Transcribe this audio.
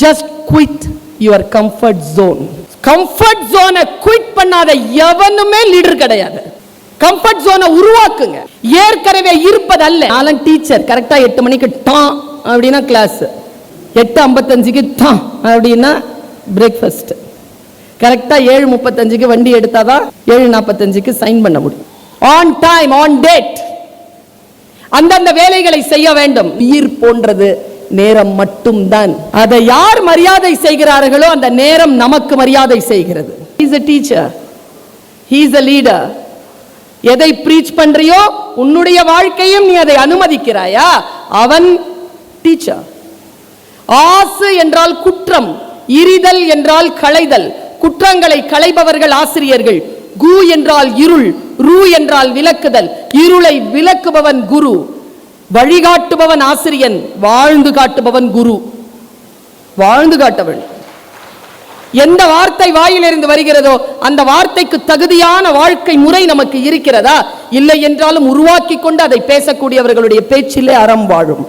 Just quit your comfort zone. Comfort ஜோனை quit பண்ணாத எவனுமே லீடர் கிடையாது. கம்ஃபர்ட் ஜோனை உருவாக்குங்க. ஏற்கனவே இருப்பது அல்ல. நான் டீச்சர், கரெக்டா 8 மணிக்கு டான் அப்படின்னா கிளாஸ், 8:55க்கு டான் அப்படின்னா பிரேக்ஃபாஸ்ட், கரெக்டா 7:35க்கு வண்டி எடுத்தாதான் 7:45க்கு சைன் பண்ண முடியும். ஆன் டைம், ஆன் டேட் அந்தந்த வேலைகளை செய்ய வேண்டும். உயிர் போன்றது நேரம் மட்டும்தான். அதை யார் மரியாதை செய்கிறார்களோ அந்த நேரம் நமக்கு மரியாதை செய்கிறது. He is a teacher, he is a leader. எதை பிரீச் பண்றியோ உன்னுடைய வாழ்க்கையும் நீ அதை அனுமதிக்கிறாயா, அவன் டீச்சர். ஆசு என்றால் குற்றம், இரிதல் என்றால் களைதல். குற்றங்களை களைபவர்கள் ஆசிரியர்கள். கு என்றால் இருள், ரு என்றால் விளக்குதல். இருளை விளக்குபவன் குரு, வழிகாட்டுபவன் ஆசிரியன், வாழ்ந்து காட்டுபவன் குரு. வாழ்ந்து காட்டவன். எந்த வார்த்தை வாயிலிருந்து வருகிறதோ அந்த வார்த்தைக்கு தகுதியான வாழ்க்கை முறை நமக்கு இருக்கிறதா? இல்லை என்றாலும் உருவாக்கி கொண்டு அதை பேசக்கூடியவர்களுடைய பேச்சிலே அறம் வாழும்.